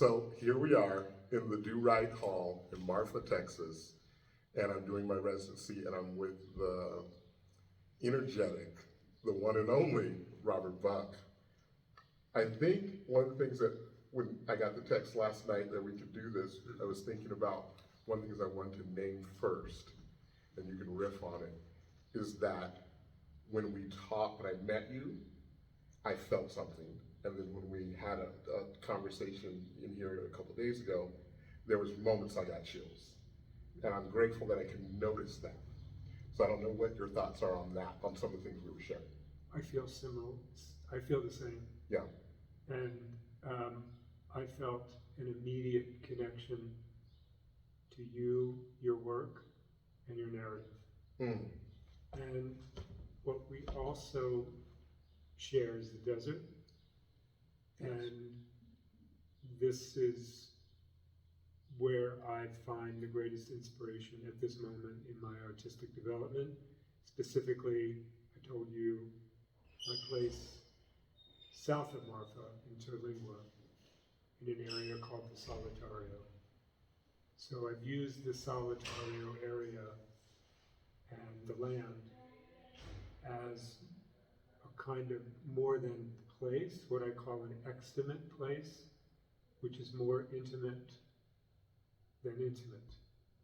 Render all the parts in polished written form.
So here we are in the Do Right Hall in Marfa, Texas, and I'm doing my residency, and I'm with the energetic, the one and only Robert Buck. I think one of the things that when I got the text last night that we could do this, I was thinking about one of the things I wanted to name first, and you can riff on it, is that when we talked, when I met you, I felt something. And then when we had a conversation in here a couple of days ago, there was moments I got chills. And I'm grateful that I can notice that. So I don't know what your thoughts are on that, on some of the things we were sharing. I feel similar. I feel the same. Yeah. And I felt an immediate connection to you, your work, and your narrative. Mm. And what we also share is the desert. Yes. And this is where I find the greatest inspiration at this moment in my artistic development. Specifically, I told you my place south of Marfa in Terlingua, in an area called the Solitario. So I've used the Solitario area and the land as a kind of more than place, what I call an extimate place, which is more intimate than intimate.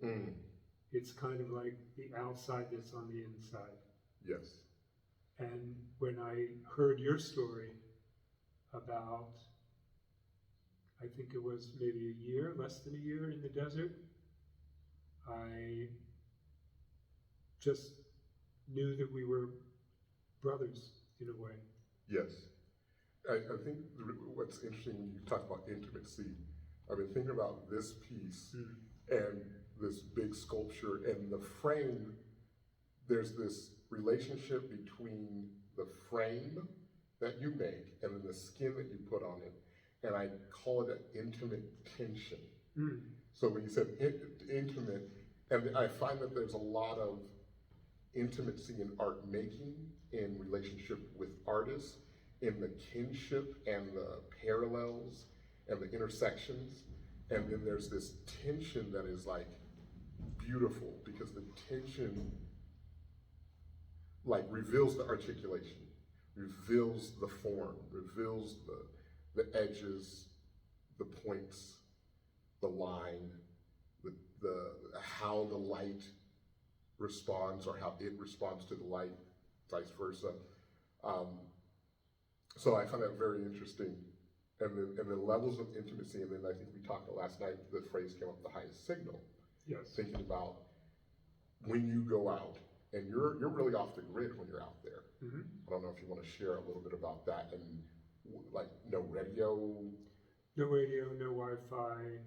Mm. It's kind of like the outside that's on the inside. Yes. And when I heard your story about, I think it was maybe a year, less than a year in the desert, I just knew that we were brothers in a way. Yes. I think what's interesting when you talk about intimacy, I've been thinking about this piece and this big sculpture and the frame. There's this relationship between the frame that you make and then the skin that you put on it, and I call it an intimate tension. So when you said intimate, and I find that there's a lot of intimacy in art making, in relationship with artists, in the kinship and the parallels and the intersections. And then there's this tension that is like beautiful, because the tension like reveals the articulation, reveals the form, reveals the edges, the points, the line, the how the light responds or how it responds to the light, vice versa. So I find that very interesting. And the levels of intimacy, and then I think we talked last night, the phrase came up, the highest signal. Yes. Thinking about when you go out, and you're really off the grid when you're out there. I don't know if you want to share a little bit about that, and like no radio. No radio, no Wi-Fi,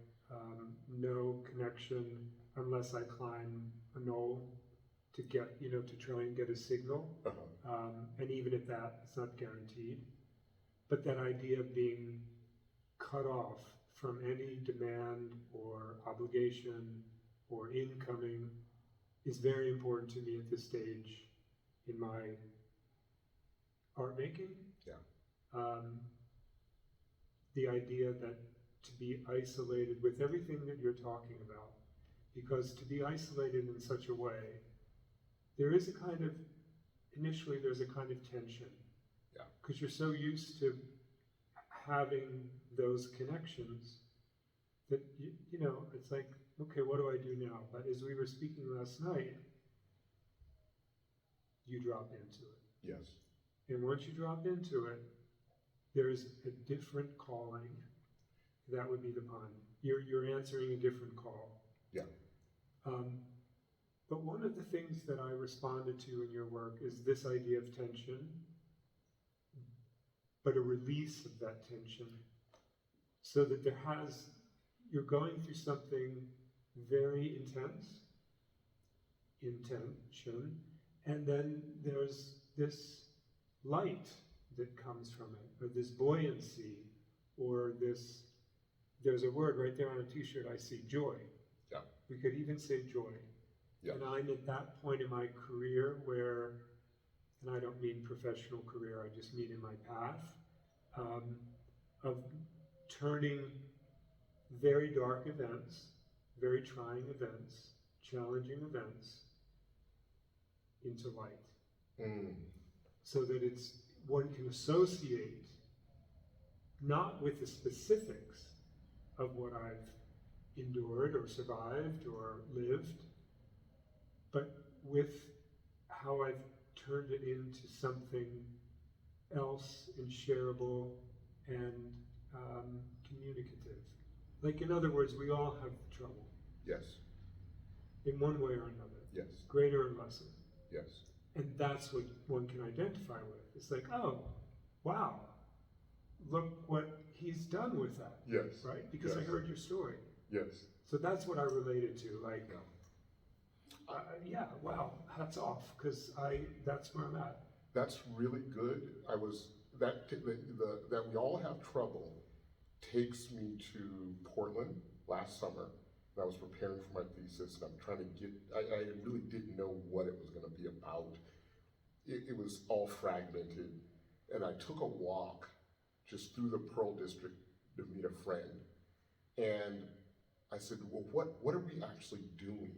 no connection unless I climb a knoll to get, to try and get a signal. And even at that, it's not guaranteed. But that idea of being cut off from any demand or obligation or incoming is very important to me at this stage in my art making. Yeah. The idea that to be isolated with everything that you're talking about, because to be isolated in such a way, there's a kind of tension. Yeah. Because you're so used to having those connections that, it's like, okay, what do I do now? But as we were speaking last night, you drop into it. Yes. And once you drop into it, there's a different calling. That would be the pun. You're answering a different call. Yeah. But one of the things that I responded to in your work is this idea of tension, but a release of that tension, so that you're going through something very intention, and then there's this light that comes from it, or this buoyancy, or there's a word right there on a t-shirt, I see joy. Yeah. We could even say joy. Yeah. And I'm at that point in my career where, and I don't mean professional career, I just mean in my path, of turning very dark events, very trying events, challenging events into light. So that one can associate not with the specifics of what I've endured or survived or lived, but with how I've turned it into something else and shareable and communicative. Like, in other words, we all have trouble. Yes. In one way or another. Yes. Greater or lesser. Yes. And that's what one can identify with. It's like, oh, wow, look what he's done with that. Yes. Right? Because I heard your story. Yes. So that's what I related to. Like, yeah, wow, hats off, because that's where I'm at. That's really good. That we all have trouble takes me to Portland last summer. And I was preparing for my thesis, and I'm trying to I really didn't know what it was going to be about. It was all fragmented. And I took a walk just through the Pearl District to meet a friend. And I said, well, what are we actually doing?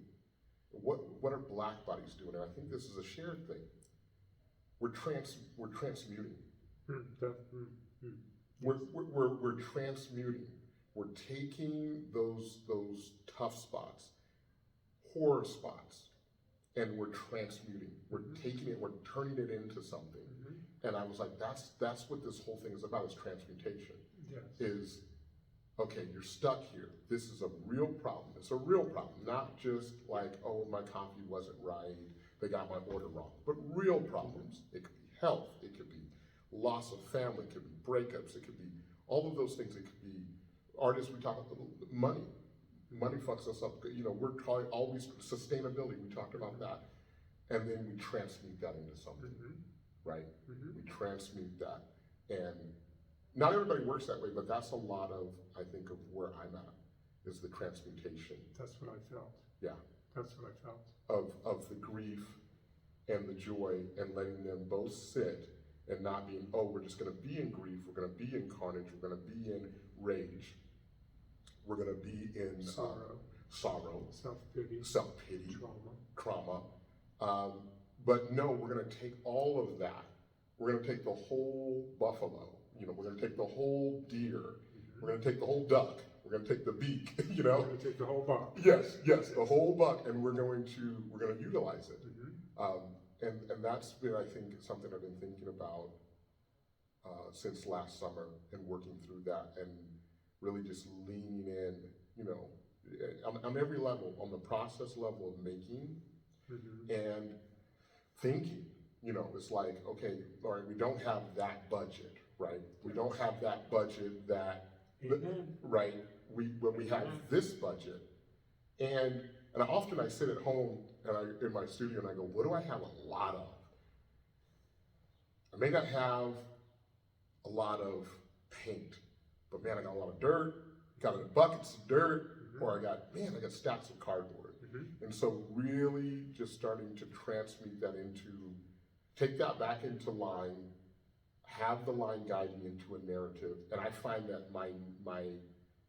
What are Black bodies doing? And I think this is a shared thing. We're transmuting. We're transmuting. We're taking those tough spots, horror spots, and we're transmuting. We're taking it, we're turning it into something. And I was like, that's what this whole thing is about, is transmutation. Yes. Is, okay, you're stuck here. This is a real problem. It's a real problem, not just like, oh, my coffee wasn't right, they got my order wrong, but real problems. It could be health, it could be loss of family, it could be breakups, it could be all of those things. It could be artists, we talk about money. Money fucks us up. You know, we're trying always sustainability, we talked about that. And then we transmute that into something, right? We transmute that. And not everybody works that way, but that's a lot of, I think, of where I'm at, is the transmutation. That's what I felt. Yeah. That's what I felt. Of the grief and the joy, and letting them both sit, and not being, oh, we're just gonna be in grief, we're gonna be in carnage, we're gonna be in rage, we're gonna be in sorrow, self-pity, trauma. But no, we're gonna take all of that. We're gonna take the whole buffalo, you know, we're gonna take the whole deer, we're gonna take the whole duck, we're gonna take the beak, you know? We're gonna take the whole buck. Yes, the whole buck, and we're gonna utilize it. And that's been, I think, something I've been thinking about since last summer, and working through that, and really just leaning in, you know, on every level, on the process level of making and thinking. You know, it's like, okay, all right, we don't have that budget, right? We don't have that budget that, right? When we have this budget, and often I sit at home and in my studio and I go, what do I have a lot of? I may not have a lot of paint, but man, I got a lot of dirt, got buckets of dirt, or I got stacks of cardboard. And so really just starting to transmute that take that back into line, have the line guide me into a narrative, and I find that my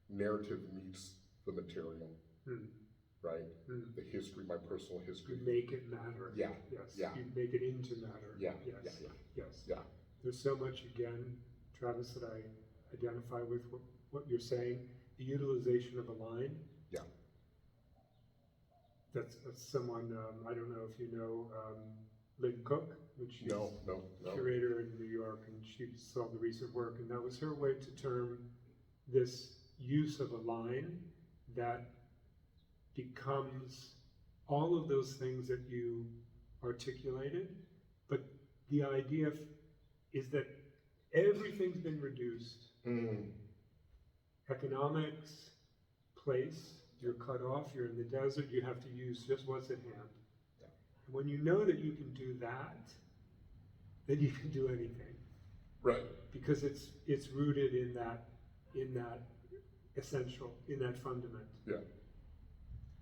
narrative meets the material, right? The history, my personal history. You make it matter. Yeah. Yes. Yeah. You make it into matter. Yeah. Yes. Yeah. Yes. Yeah. There's so much, again, Travis, that I identify with what you're saying. The utilization of a line. Yeah. That's someone, I don't know if you know Lynn Cook, which she's no. curator in New York, and she saw the recent work, and that was her way to term this use of a line that becomes all of those things that you articulated, but the idea is that everything's been reduced. Economics, place, you're cut off, you're in the desert, you have to use just what's at hand. And when you know that you can do that, then you can do anything. Right. Because it's rooted in that essential, in that fundament. Yeah.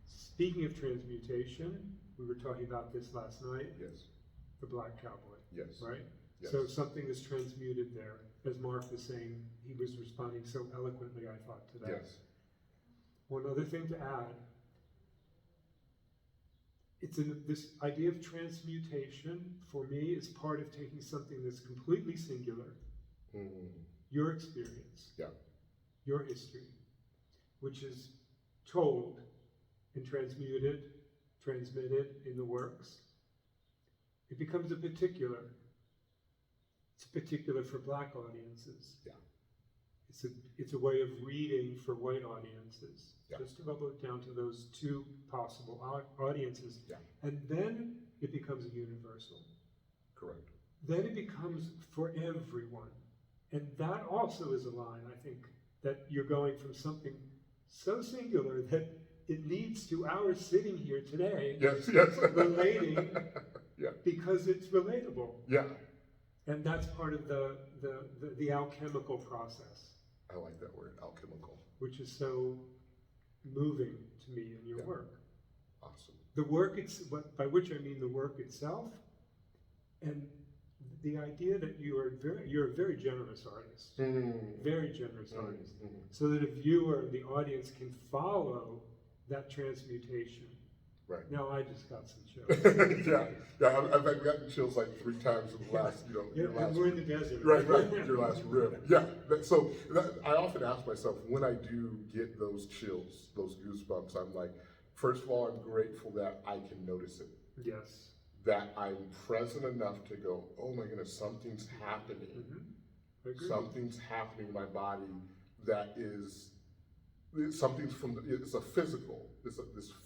Speaking of transmutation, we were talking about this last night. Yes. The Black Cowboy. Yes. Right? Yes. So something is transmuted there. As Marfa was saying, he was responding so eloquently, I thought, to that. Yes. one other thing to add. This idea of transmutation, for me, is part of taking something that's completely singular, your experience, your history, which is told and transmitted in the works. It becomes a particular. It's particular for Black audiences. It's a way of reading for white audiences. Just to bubble it down to those two possible audiences. And then it becomes a universal. Correct. Then it becomes for everyone. And that also is a line, I think, that you're going from something so singular that it leads to our sitting here today, relating, because it's relatable. And that's part of the alchemical process. I like that word, alchemical. Which is so moving to me in your work. Awesome. The work, by which I mean the work itself, and the idea that you're a very generous artist, very generous artist, so that a viewer, the audience, can follow that transmutation. Right. Now I just got some chills. I've gotten chills like 3 times in the last, your last. And we're in the desert. Right, your last rib. I often ask myself, when I do get those chills, those goosebumps, I'm like, first of all, I'm grateful that I can notice it. Yes. That I'm present enough to go, oh my goodness, something's happening. Something's happening in my body that is, something's it's a physical, this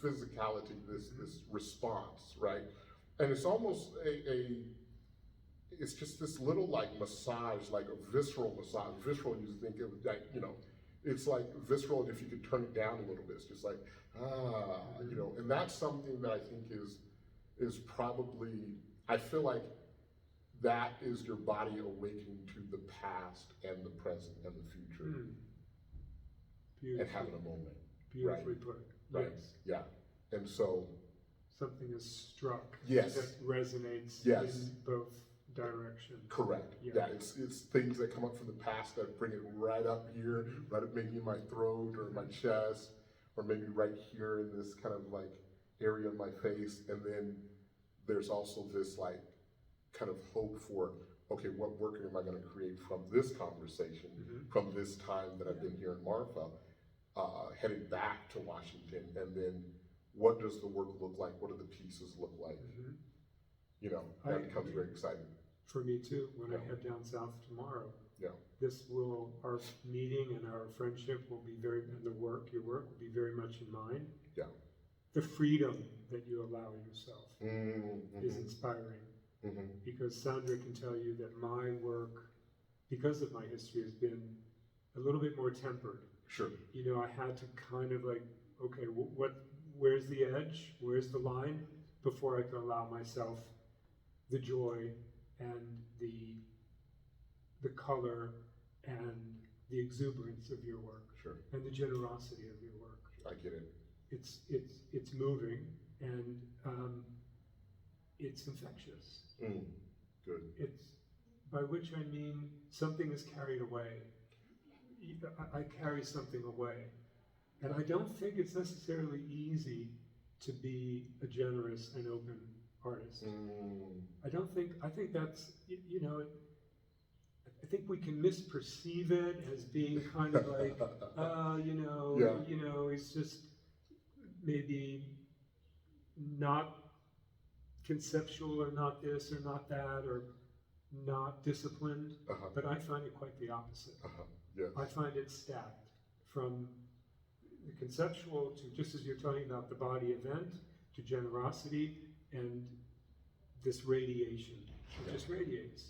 physicality, this response, right? And it's almost it's just this little like massage, like a visceral massage. Visceral, you think of like, it's like visceral, and if you could turn it down a little bit, it's just like, and that's something that I think is probably, I feel like that is your body awakening to the past and the present and the future. And having a moment. Beautifully put. Right. Yes. Yeah. And so something is struck. Yes. That resonates in both directions. Correct. Yeah. It's things that come up from the past that bring it right up here, right up maybe in my throat or my chest, or maybe right here in this kind of like area of my face. And then there's also this like kind of hope for, okay, what work am I going to create from this conversation, from this time that I've been here in Marfa, heading back to Washington, and then what does the work look like? What do the pieces look like? That becomes very exciting. For me too, when I head down south tomorrow. Yeah. Our meeting and our friendship will be and your work will be very much in mind. Yeah. The freedom that you allow yourself is inspiring. Because Sandra can tell you that my work, because of my history, has been a little bit more tempered. Sure. I had to kind of like, okay, where's the edge? Where's the line? Before I can allow myself the joy and the color and the exuberance of your work. Sure. And the generosity of your work. I get it. It's moving, and it's infectious. Good. By which I mean something is carried away. I carry something away. And I don't think it's necessarily easy to be a generous and open artist. I think that's, I think we can misperceive it as being kind of like, it's just maybe not conceptual, or not this or not that, or not disciplined, but I find it quite the opposite. Yes. I find it stacked from the conceptual to, just as you're talking about the body event, to generosity and this radiation. It just radiates.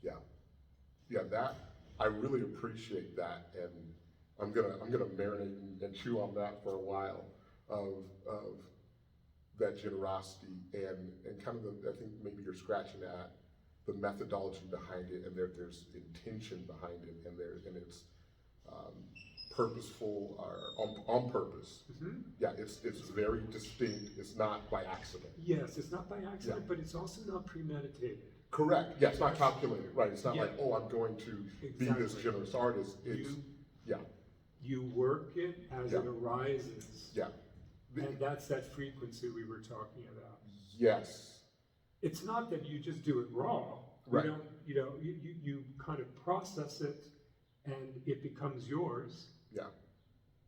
Yeah, that, I really appreciate that, and I'm gonna marinate and chew on that for a while of that generosity and kind of I think maybe you're scratching at the methodology behind it, and there's intention behind it, and it's purposeful or on purpose. Yeah, it's very distinct. It's not by accident. Yes, it's not by accident, but it's also not premeditated. Correct. Yeah, it's not calculated. Right. It's not like, oh, I'm going to be this generous artist. It's You work it as Yeah. it arises. Yeah. And that's that frequency we were talking about. Yes. It's not that you just do it raw. Right. You kind of process it and it becomes yours. Yeah.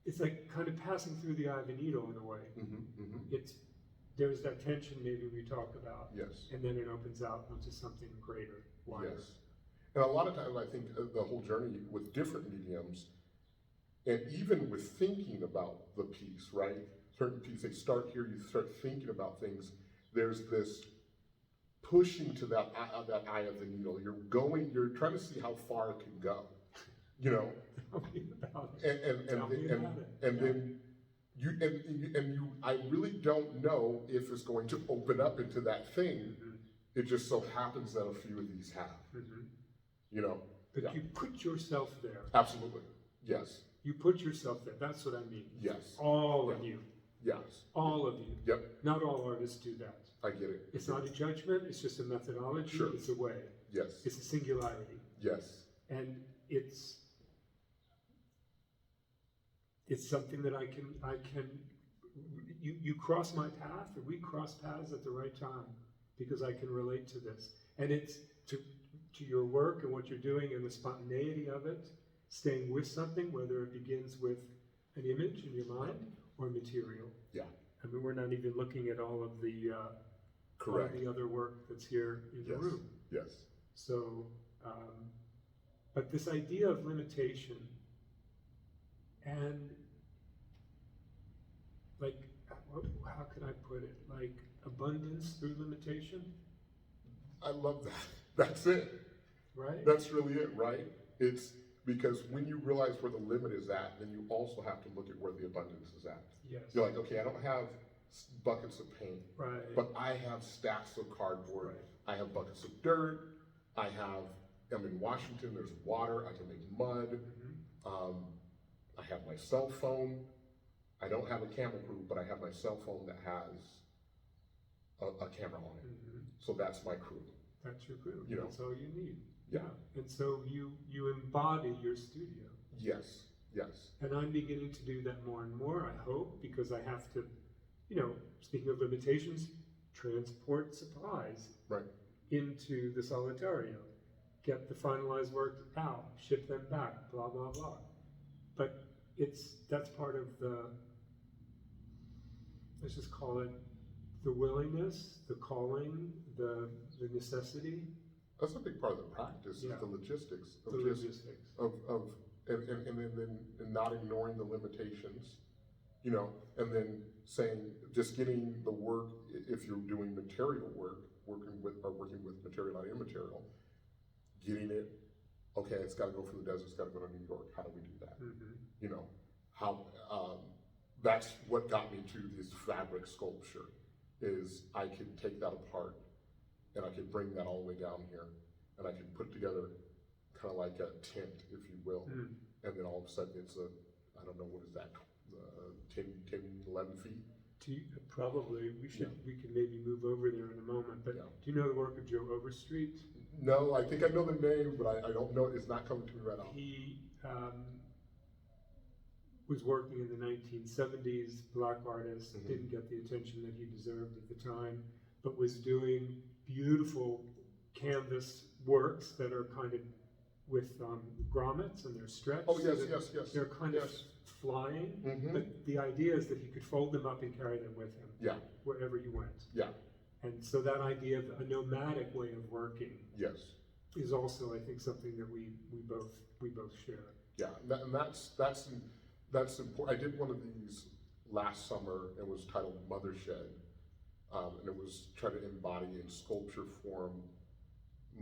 It's like kind of passing through the eye of a needle in a way. There's that tension maybe we talk about. Yes. And then it opens out into something greater, wider. Yes. And a lot of times I think the whole journey with different mediums, and even with thinking about the piece, right? Certain pieces, they start here, you start thinking about things. There's this pushing to that eye of the needle. You're trying to see how far it can go, you know? Tell me about it. And then I really don't know if it's going to open up into that thing. It just so happens that a few of these have, you know? But Yeah. you put yourself there. Absolutely. Yes. You put yourself there. That's what I mean. Yes. All of you. Yes. All of you. Yep. Not all artists do that. I get it. It's not a judgment. It's just a methodology. Sure. It's a way. Yes. It's a singularity. Yes. And it's something that I can, you cross my path, or we cross paths at the right time, because I can relate to this. And it's to your work and what you're doing and the spontaneity of it, staying with something, whether it begins with an image in your mind or material. Yeah. I mean, we're not even looking at all of the Correct. all of the other work that's here in the Yes. room. Yes. So, but this idea of limitation and like, how can I put it? Like abundance through limitation, I love that. That's it. right? That's really it, right? It's because when you realize where the limit is at, then you also have to look at where the abundance is at. Yes. You're like, okay, I don't have buckets of paint, Right. but I have stacks of cardboard. Right. I have buckets of dirt. I'm in Washington, there's water, I can make mud. I have my cell phone. I don't have a camera crew, but I have my cell phone that has a camera on it. So that's my crew. That's your crew. You know. That's all you need. Yeah. And so you embody your studio. Yes, yes. And I'm beginning to do that more and more, I hope, because I have to, speaking of limitations, transport supplies Right. into the solitario, get the finalized work out, ship them back, blah, blah, blah. But that's part of let's just call it the willingness, the calling, the necessity. That's a big part of the practice, Yeah. is the logistics of The just logistics. and not ignoring the limitations, and then saying, just getting the work, if you're doing material work, working with material, not immaterial, getting it, okay, it's gotta go from the desert, it's gotta go to New York, how do we do that? That's what got me to this fabric sculpture, is I could take that apart and I could bring that all the way down here and I could put together kind of like a tent, if you will. And then all of a sudden it's I don't know, what is that, 10, 11 feet? Probably, we can maybe move over there in a moment, but Yeah. do you know the work of Joe Overstreet? No, I think I know the name, but I don't know, it's not coming to me right now. He was working in the 1970s, black artist, didn't get the attention that he deserved at the time, but was doing beautiful canvas works that are kind of with grommets, and they're stretched. Oh, yes, so yes, yes. They're kind of flying, but the idea is that he could fold them up and carry them with him. Yeah. Wherever he went. Yeah. And so that idea of a nomadic way of working Yes. is also, I think, something that we both share. Yeah, and that's important. I did one of these last summer. It was titled Mothershed, and it was trying to embody in sculpture form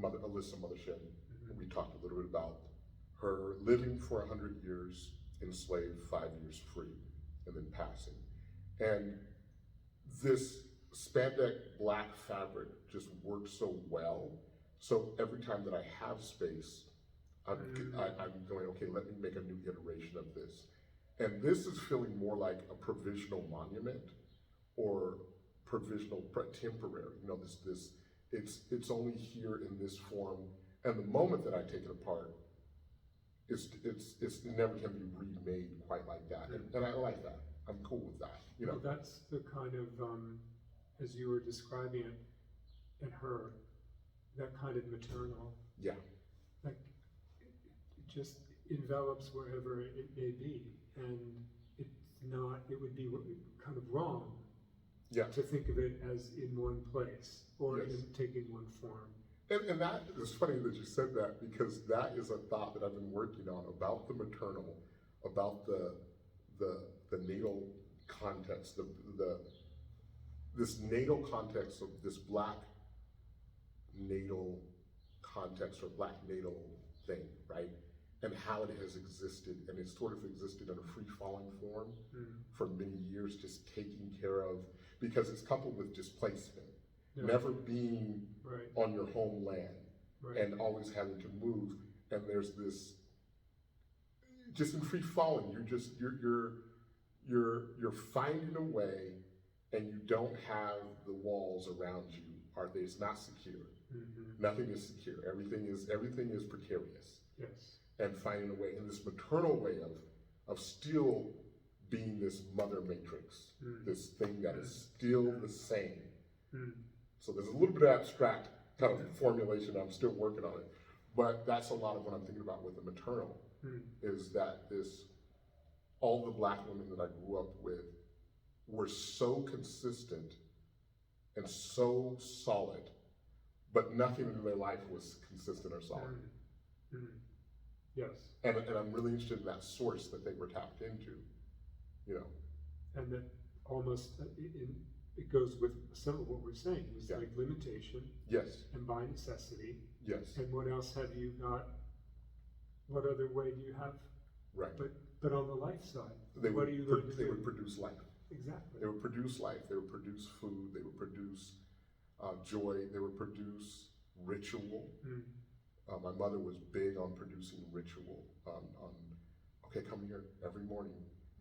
Alyssa Mothershed. And we talked a little bit about her living for 100 years enslaved, 5 years free, and then passing. And this spandex black fabric just works so well. So every time that I have space, I'm going, okay, let me make a new iteration of this. And this is feeling more like a provisional monument or provisional temporary. It's only here in this form. And the moment that I take it apart, it's never can be remade quite like that, and I like that. I'm cool with that. You know, Well, that's the kind of, as you were describing it, and her, that kind of maternal, yeah, like, it just envelops wherever it may be, and it's not, it would be kind of wrong yeah. to think of it as in one place, or Yes. in taking one form. And that is funny that you said that, because that is a thought that I've been working on about the maternal, about the natal context, this natal context of this Black natal context or Black natal thing, right? And how it has existed, and it's sort of existed in a free-falling form for many years, just taking care of, because it's coupled with displacement. Never being Right. on your homeland, Right. and always having to move, and there's this just in free falling. You're finding a way, and you don't have the walls around you. It's not secure. Nothing is secure. Everything is precarious. Yes. And finding a way, in this maternal way of still being this mother matrix, this thing that is still the same. So there's a little bit of abstract kind of formulation. I'm still working on it, but that's a lot of what I'm thinking about with the maternal, is that all the Black women that I grew up with were so consistent and so solid, but nothing in their life was consistent or solid. Yes. And I'm really interested in that source that they were tapped into, you know. And that almost, it goes with some of what we're saying, is Yeah. like limitation, Yes, and by necessity. yes, And what else have you got? What other way do you have? right. But on the life side, They what would, are you going to they do? would produce life. Exactly. They would produce life. They would produce food. They would produce joy. They would produce ritual. My mother was big on producing ritual. Okay, come here every morning.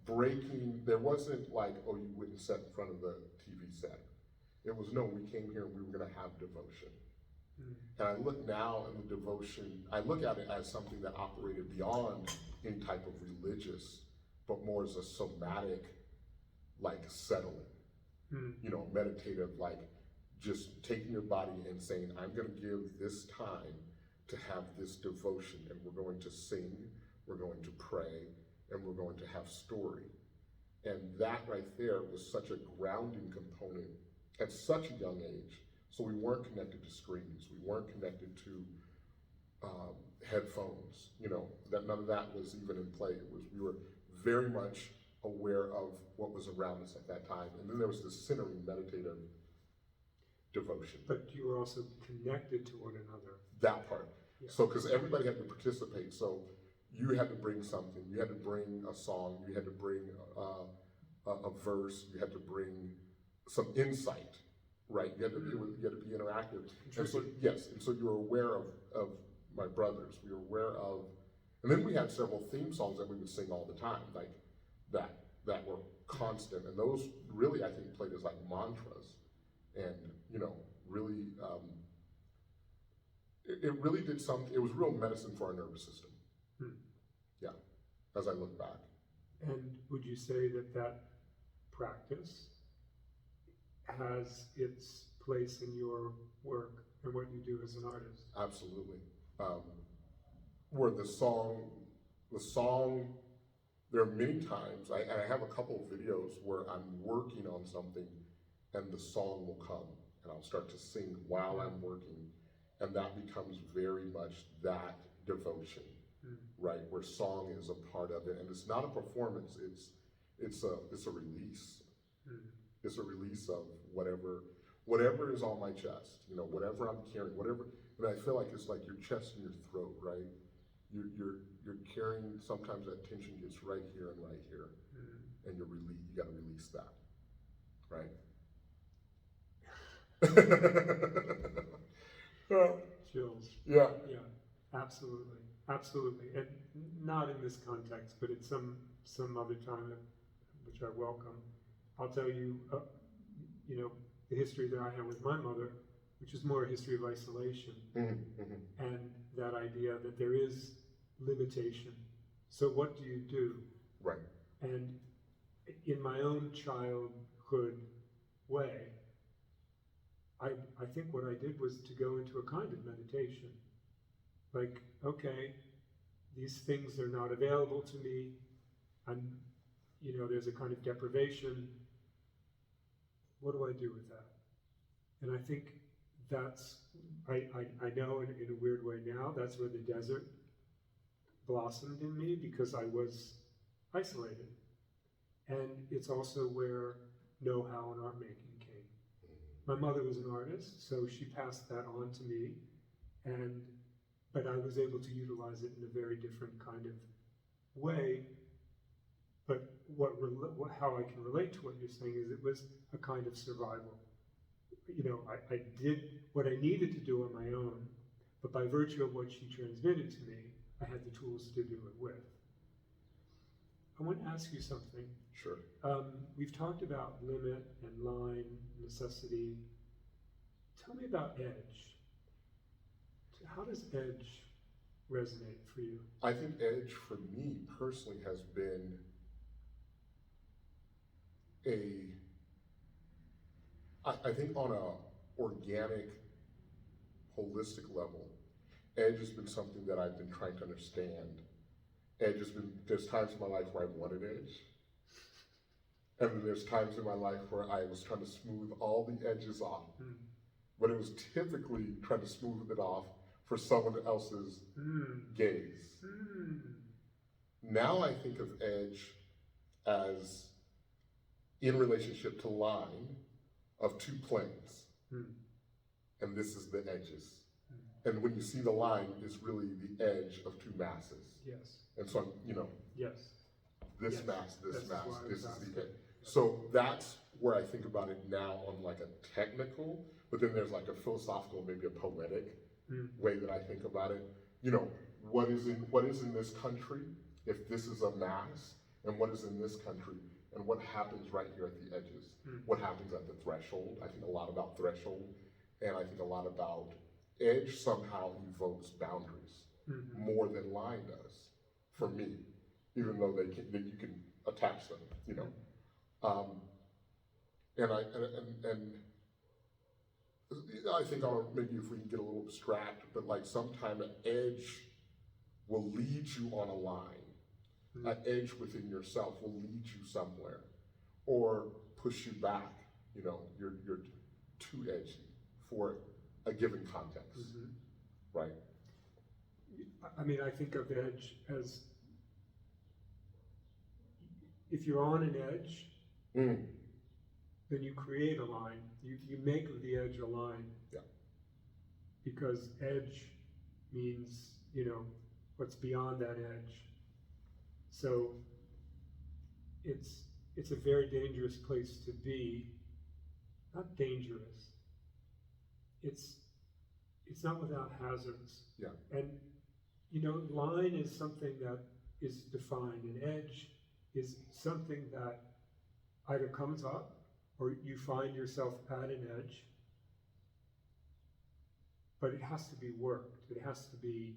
Breaking. There wasn't like, oh, you wouldn't sit in front of the TV set. It was, no, we came here and we were going to have devotion. And I look now in the devotion, I look at it as something that operated beyond any type of religious, but more as a somatic, like settling, you know, meditative, like just taking your body and saying, I'm going to give this time to have this devotion, and we're going to sing, we're going to pray, and we're going to have story. And that right there was such a grounding component at such a young age. So we weren't connected to screens. We weren't connected to headphones. You know, that none of that was even in play. We were very much aware of what was around us at that time. And then there was this centering meditative devotion. But you were also connected to one another. That part. Yeah. So, because everybody had to participate. So you had to bring something. You had to bring a song. You had to bring a verse. You had to bring some insight. Right, you had to be interactive, and so yes, and so you were aware of my brothers. We were aware of, and then we had several theme songs that we would sing all the time, like that were constant, and those really I think played as like mantras, and you know really it really did something. It was real medicine for our nervous system. Yeah, as I look back. And would you say that practice has its place in your work and what you do as an artist? Absolutely. Where the song, there are many times, I have a couple of videos where I'm working on something and the song will come and I'll start to sing while I'm working, and that becomes very much that devotion, right? Where song is a part of it, and it's not a performance, it's a release. It's a release of whatever is on my chest, you know, whatever I'm carrying, whatever. And I feel like it's like your chest and your throat, right? You're carrying. Sometimes that tension gets right here and right here, and you got to release that, right? Chills. Yeah. Yeah. Absolutely. Absolutely. And not in this context, but at some other time, which I welcome. I'll tell you, you know, the history that I have with my mother, which is more a history of isolation, and that idea that there is limitation. So what do you do? Right. And in my own childhood way, I think what I did was to go into a kind of meditation. Like, okay, these things are not available to me. There's a kind of deprivation. What do I do with that? And I think I know in a weird way now, that's where the desert blossomed in me, because I was isolated. And it's also where know-how in art making came. My mother was an artist, so she passed that on to me, but I was able to utilize it in a very different kind of way. But how I can relate to what you're saying is it was a kind of survival. I did what I needed to do on my own, but by virtue of what she transmitted to me, I had the tools to do it with. I want to ask you something. Sure. We've talked about limit and line, necessity. Tell me about edge. How does edge resonate for you? I think edge for me personally has been I think on a organic, holistic level, edge has been something that I've been trying to understand. There's times in my life where I wanted edge, and then there's times in my life where I was trying to smooth all the edges off, but it was typically trying to smooth it off for someone else's gaze. Now I think of edge as in relationship to line of two planes, and this is the edges. And when you see the line, it's really the edge of two masses. Yes. And so, Yes. this Yes. mass, this That's mass, why I this was is the asking. edge. So that's where I think about it now on like a technical, but then there's like a philosophical, maybe a poetic way that I think about it. What is in this country if this is a mass, and what is in this country, and what happens right here at the edges? What happens at the threshold? I think a lot about threshold, and I think a lot about edge somehow evokes boundaries more than line does for me, even though you can attach them, and I think maybe if we can get a little abstract, but like sometime an edge will lead you on a line. An edge within yourself will lead you somewhere, or push you back. You're too edgy for a given context, right? I mean, I think of edge as, if you're on an edge, then you create a line. You make of the edge a line. Yeah. Because edge means, what's beyond that edge. So it's a very dangerous place to be. Not dangerous. It's not without hazards. Yeah. And line is something that is defined, and edge is something that either comes up or you find yourself at an edge, but it has to be worked. It has to be